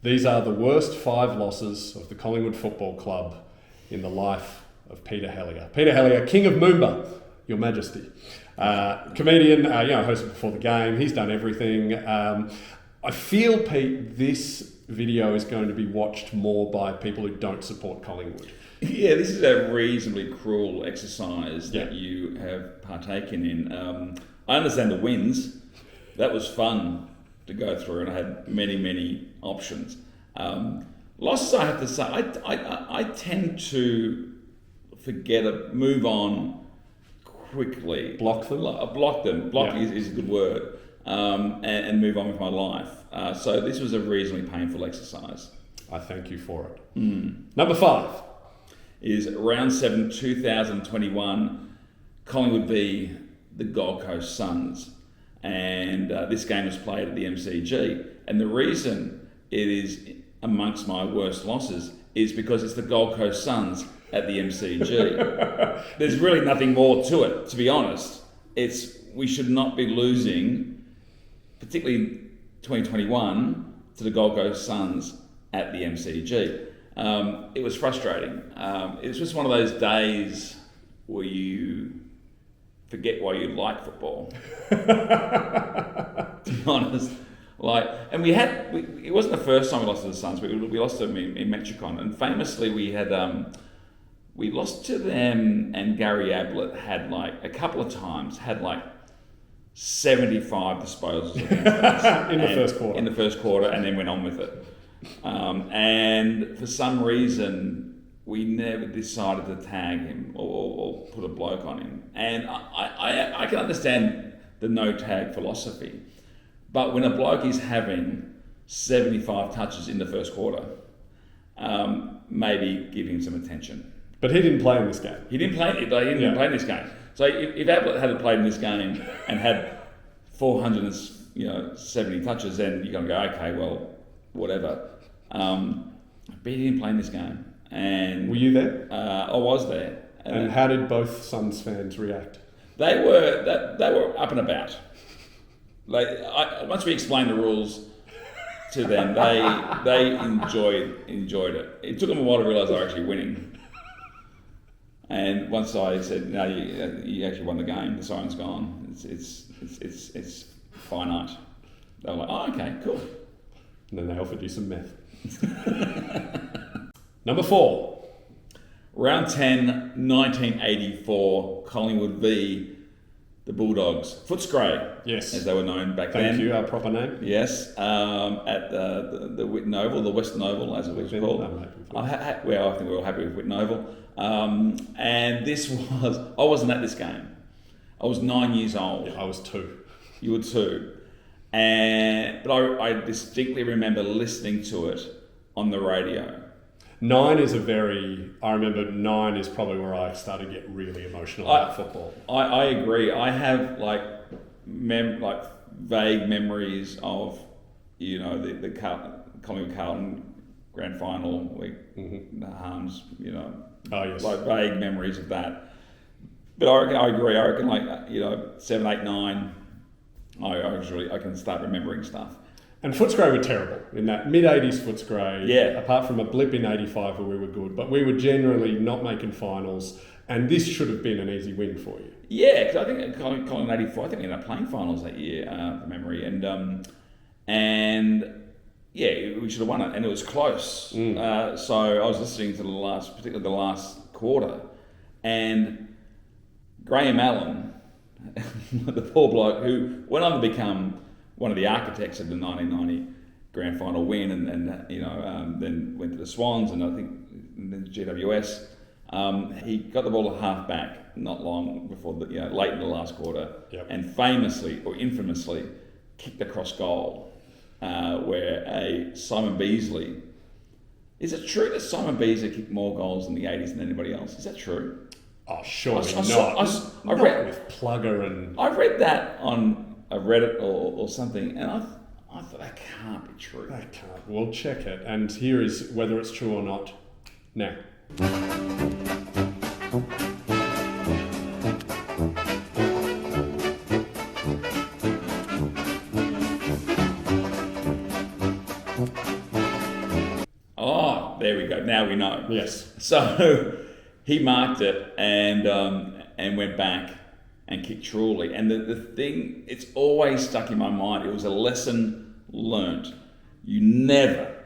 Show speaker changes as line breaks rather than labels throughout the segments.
These are the worst 5 losses of the Collingwood Football Club in the life of Peter Helliar. Peter Helliar, King of Moomba, Your Majesty. Comedian, hosted before the game. He's done everything. I feel, Pete, this video is going to be watched more by people who don't support Collingwood.
Yeah, this is a reasonably cruel exercise that you have partaken in. I understand the wins. That was fun to go through, and I had many options. Losses, I have to say, I tend to forget it, move on quickly.
Block them?
Block them. Block is a good word. And move on with my life. So this was a reasonably painful exercise.
I thank you for it. Number 5
is round 7, 2021, Collingwood v the Gold Coast Suns. And this game was played at the MCG. And the reason it is amongst my worst losses is because it's the Gold Coast Suns at the MCG. There's really nothing more to it, to be honest. We should not be losing, particularly 2021, to the Gold Coast Suns at the MCG. It was frustrating. It was just one of those days where you forget why you like football. To be honest, it wasn't the first time we lost to the Suns. We lost to them in Metricon, and famously we lost to them. And Gary Ablett had a couple of times had 75 disposals against us in the first quarter, and then went on with it. And for some reason, we never decided to tag him or put a bloke on him. And I can understand the no tag philosophy, but when a bloke is having 75 touches in the first quarter, maybe give him some attention.
But he didn't play in this game.
He didn't play in this game. So if Ablett had played in this game and had 470 touches, then you're going to go, okay, well, whatever. But he didn't play in this game. And
were you there?
I was there.
And how did both Suns fans react?
They were up and about. Once we explained the rules to them, they enjoyed it. It took them a while to realise they were actually winning. And once I said, "No, you actually won the game. The siren's gone. It's finite." They were like, "Oh, okay, cool."
And then they offered you some meth. Number 4.
Round 10, 1984, Collingwood v the Bulldogs. Footscray,
yes,
as they were known back then.
Thank you, our proper name.
Yes, at the Whitten Oval, the Western Oval, as it was called. I think we're all happy with Whitten Oval. And this was, I wasn't at this game. I was 9 years old.
Yeah, I was 2.
You were 2. But I distinctly remember listening to it on the radio.
9 is I remember 9 is probably where I started to get really emotional about football.
I agree. I have vague memories of, the Collingwood Carlton grand final, the Harms,
Oh, yes.
Vague memories of that. But I agree. I reckon 7, 8, 9, I can start remembering stuff.
And Footscray were terrible in that mid-80s Footscray.
Yeah.
Apart from a blip in 85 where we were good, but we were generally not making finals, and this should have been an easy win for you.
Yeah, because I think Collingwood 84, I think we ended up playing finals that year, from memory, and yeah, we should have won it, and it was close. So I was listening to particularly the last quarter, and Graham Allen, the poor bloke who went on to become one of the architects of the 1990 grand final win, and then went to the Swans, and I think the GWS. He got the ball at half back not long before late in the last quarter, and famously or infamously kicked across goal, where Simon Beasley. Is it true that Simon Beasley kicked more goals in the 80s than anybody else? Is that true?
Oh, surely not. I read with Plugger and.
I read that on a Reddit or something, and I thought that can't be true.
That can't. We'll check it, and here is whether it's true or not now.
go. Now we know.
Yes.
So he marked it and went back and kicked truly. And the thing, it's always stuck in my mind. It was a lesson learnt. You never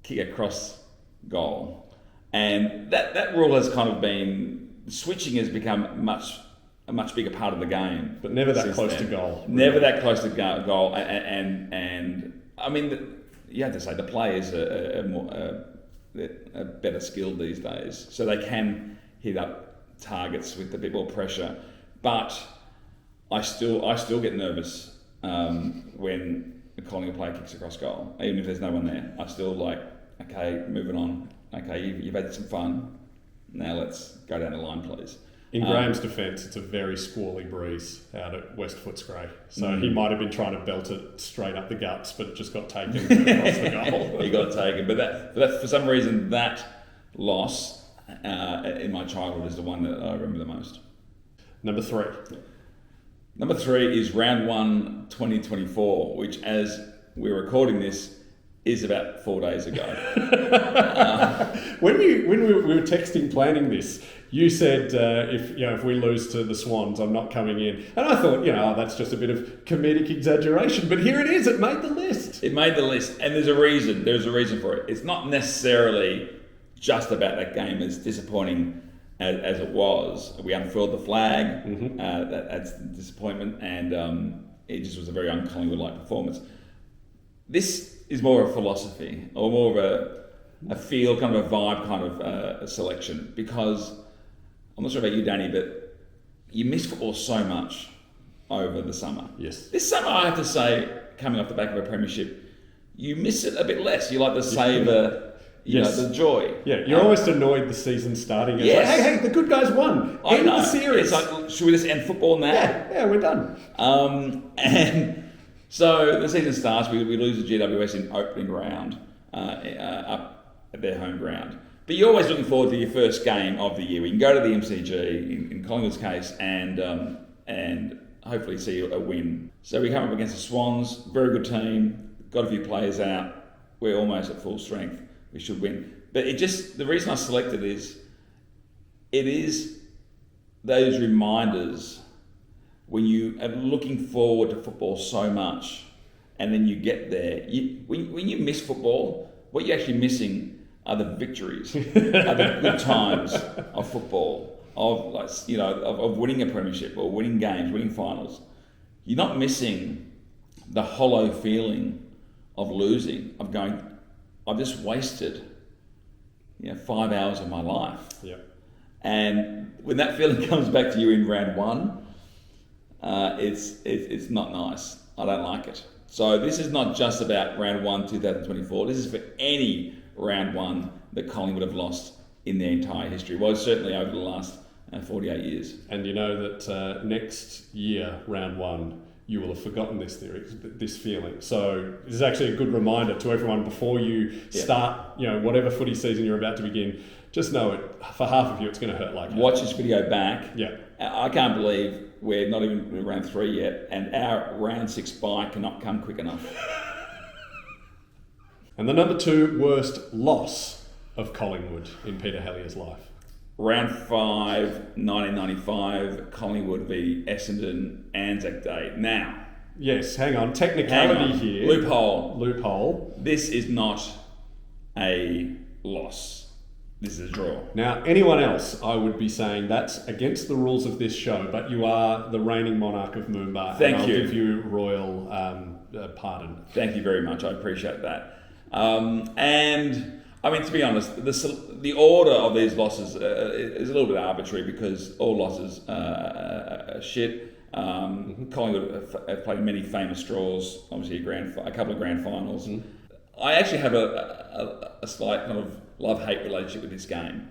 kick across goal. And that rule has kind of been, switching has become a much bigger part of the game.
But never that close to goal.
Never that close to goal. And I mean, you have to say the players are better skilled these days, so they can hit up targets with a bit more pressure. But I still get nervous when a Collingwood player kicks across goal, even if there's no one there. I still like, okay, moving on. Okay, you've had some fun. Now let's go down the line, please.
In Graham's defence, it's a very squally breeze out at West Footscray. So he might have been trying to belt it straight up the guts, but it just got taken across the goal.
He got taken. But that for some reason, that loss in my childhood is the one that I remember the most.
Number 3.
Number 3 is round 1, 2024, which, as we're recording this, is about 4 days ago.
When we were texting planning this, you said if we lose to the Swans, I'm not coming in, and I thought that's just a bit of comedic exaggeration, but here it is. It made the list.
It made the list, and there's a reason. There's a reason for it. It's not necessarily just about that game, as disappointing as it was. We unfurled the flag. That's disappointment, and it just was a very un-Collingwood-like performance. This is more of a philosophy, or more of a feel, kind of a vibe, kind of a selection. Because I'm not sure about you, Danny, but you miss football so much over the summer.
Yes.
This summer, I have to say, coming off the back of a premiership, you miss it a bit less. You like to savour. The joy.
Yeah, you're almost annoyed the season's starting. It's
yes.
like, hey, the good guys won. End of the series.
It's like, should we just end football now?
Yeah, we're done.
And so the season starts, we lose the GWS in opening round up at their home ground. But you're always looking forward to your first game of the year. We can go to the MCG, in Collingwood's case, and hopefully see a win. So we come up against the Swans, very good team, got a few players out, we're almost at full strength. We should win. But the reason I selected it is those reminders when you are looking forward to football so much, and then you get there. When you miss football, what you're actually missing are the victories, are the good times of football, of winning a premiership or winning games, winning finals. You're not missing the hollow feeling of losing, of going, I've just wasted 5 hours of my life.
Yeah.
And when that feeling comes back to you in round 1, it's not nice. I don't like it. So this is not just about round 1, 2024. This is for any round 1 that Collingwood have lost in their entire history. Well, certainly over the last 48 years. And
you know that next year, round 1, you will have forgotten this feeling. So this is actually a good reminder to everyone before you start, whatever footy season you're about to begin. Just know it, for half of you, it's going to hurt like hell.
Watch this video back.
Yeah.
I can't believe we're not even in round 3 yet, and our round 6 bye cannot come quick enough.
And the number 2 worst loss of Collingwood in Peter Helliar's life.
Round 5, 1995, Collingwood v Essendon, Anzac Day. Now.
Yes, hang on. Technicality here. Loophole.
This is not a loss. This is a draw.
Now, anyone else, I would be saying that's against the rules of this show, but you are the reigning monarch of Moomba.
Thank you.
I'll give you royal pardon.
Thank you very much. I appreciate that. And I mean, to be honest, the order of these losses is a little bit arbitrary because all losses are shit. Collingwood have played many famous draws, obviously a couple of grand finals. I actually have a slight kind of love-hate relationship with this game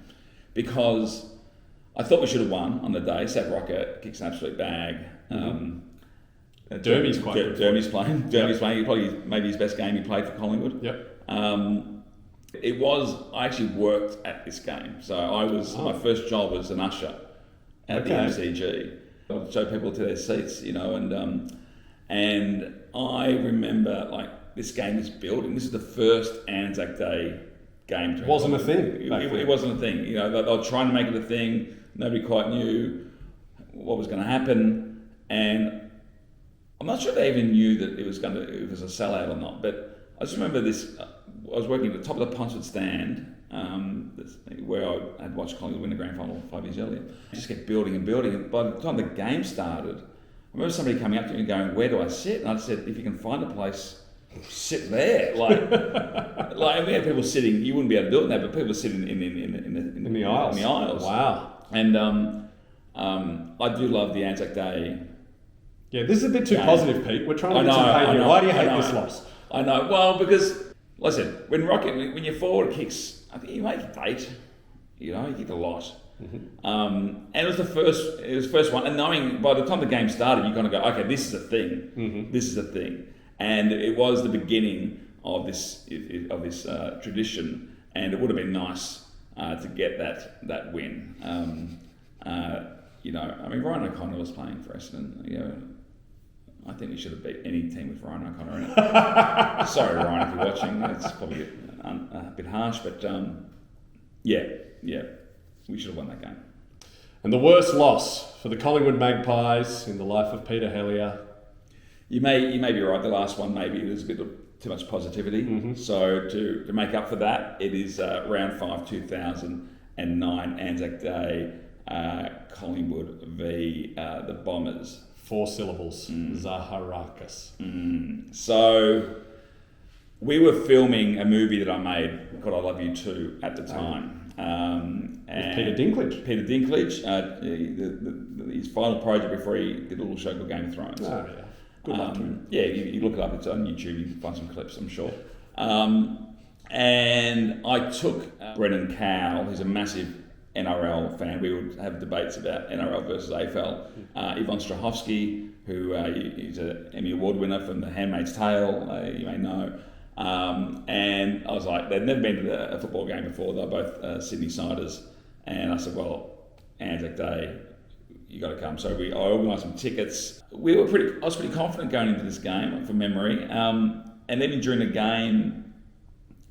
because I thought we should have won on the day. Sat Rocker kicks an absolute bag.
Dermy's quite good.
Dermy's playing. Dermy's playing. Probably maybe his best game he played for Collingwood.
Yep.
I actually worked at this game. So my first job was an usher at the MCG. I would show people to their seats, and I remember this game is building. This is the first Anzac Day game.
It wasn't a thing.
It wasn't a thing. You know, they were trying to make it a thing. Nobody quite knew what was going to happen, and I'm not sure they even knew that it was a sellout or not. But I just remember this. I was working at the top of the Ponsford stand, where I had watched Collingwood win the grand final 5 years earlier. It just kept building and building. And by the time the game started, I remember somebody coming up to me and going, "Where do I sit?" And I said, "If you can find a place, sit there." Like we had people sitting. You wouldn't be able to do it now, but people were sitting in
the aisles.
In the aisles.
Wow.
And I do love the Anzac Day.
Yeah, this is a bit too positive, Pete. We're trying to get some pain here. Why do you hate this loss?
I know. Well, because listen, when your forward kicks, I think you make it 8. You know, you kick a lot. Mm-hmm. And it was the first one. And knowing by the time the game started, you kind of go, okay, this is a thing. Mm-hmm. This is a thing. And it was the beginning of this tradition. And it would have been nice to get that win. You know, I mean, Ryan O'Connor was playing for Essendon. You know, I think we should have beat any team with Ryan O'Connor in it. Sorry, Ryan, if you're watching. It's probably a bit harsh, but yeah, we should have won that game.
And the worst loss for the Collingwood Magpies in the life of Peter Helliar.
You may be right. The last one, maybe there's a bit of too much positivity. Mm-hmm. So to make up for that, it is round 5, 2009, Anzac Day, Collingwood v the Bombers.
4 syllables. Zaharakis.
So we were filming a movie that I made called I Love You Too at the time.
With Peter Dinklage.
Peter Dinklage, his final project before he did a little show called Game of Thrones.
Oh, yeah. Good luck to him.
Yeah, you look it up, it's on YouTube, you can find some clips, I'm sure. And I took Brendan Cowell, who's a massive NRL fan. We would have debates about NRL versus AFL. Ivan Strahovski, who is an Emmy Award winner from The Handmaid's Tale, you may know. And I was like, they'd never been to a football game before. They're both Sydney Siders. And I said, well, Anzac Day, you got to come. So I organised some tickets. I was pretty confident going into this game, from memory. And then during the game,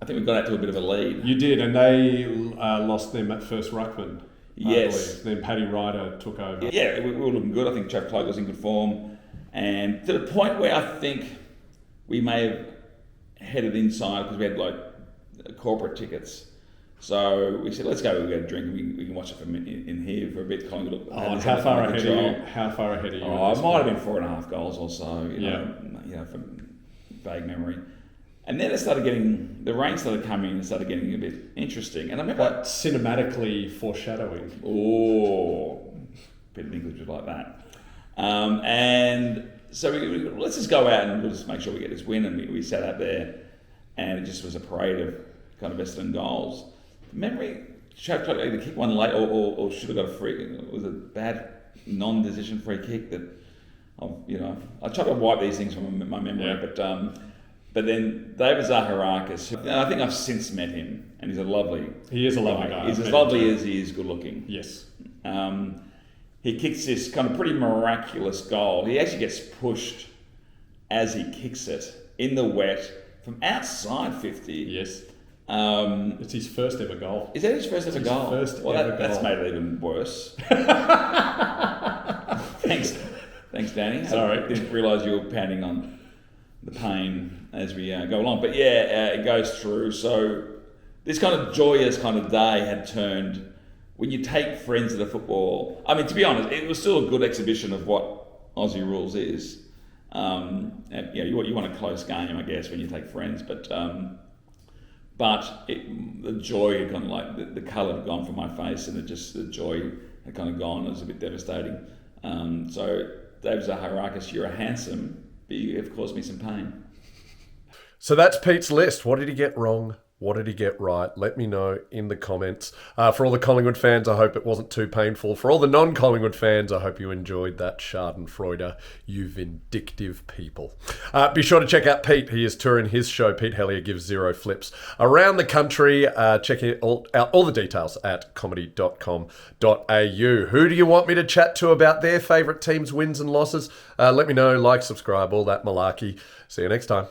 I think we got out to a bit of a lead.
You did, and they lost them at first ruckman.
Yes.
Then Paddy Ryder took over.
Yeah, we were looking good. I think Trav Cloak was in good form. And to the point where I think we may have headed inside because we had like corporate tickets. So we said, let's go, we'll get a drink and we can watch it from in here for a bit.
How far ahead are you?
Oh, it might have been 4.5 goals or so, you know, from vague memory. And then the rain started coming and it started getting a bit interesting. And I remember...
Quite cinematically foreshadowing.
Oh, Peter Dinklage was like that. And so let's just go out and we'll just make sure we get this win. And we sat out there and it just was a parade of kind of Essendon goals. Memory, Trav Cloak either kicked one late or should have got a free... It was a bad non-decision free kick that, I try to wipe these things from my memory, but then David Zaharakis, I think I've since met him, and he's a lovely...
He is a lovely guy.
He's as lovely as he is good looking.
Yes.
He kicks this kind of pretty miraculous goal. He actually gets pushed as he kicks it in the wet from outside 50.
Yes. It's his first ever goal.
Is that his first ever goal? That's made it even worse. Thanks, Danny.
Sorry.
I didn't realise you were pounding on the pain as we go along. But it goes through. So this kind of joyous kind of day had turned, when you take friends to the football, I mean, to be honest, it was still a good exhibition of what Aussie rules is. You want a close game, I guess, when you take friends, but the joy had gone, like the colour had gone from my face, and the joy had kind of gone. It was a bit devastating. So David Zaharakis, you're a handsome, but you have caused me some pain.
So that's Pete's list. What did he get wrong? What did he get right? Let me know in the comments. For all the Collingwood fans, I hope it wasn't too painful. For all the non-Collingwood fans, I hope you enjoyed that Schadenfreude, you vindictive people. Be sure to check out Pete. He is touring his show, Pete Helliar Gives Zero Flips, around the country. Check out all the details at comedy.com.au. Who do you want me to chat to about their favourite teams' wins and losses? Let me know, like, subscribe, all that malarkey. See you next time.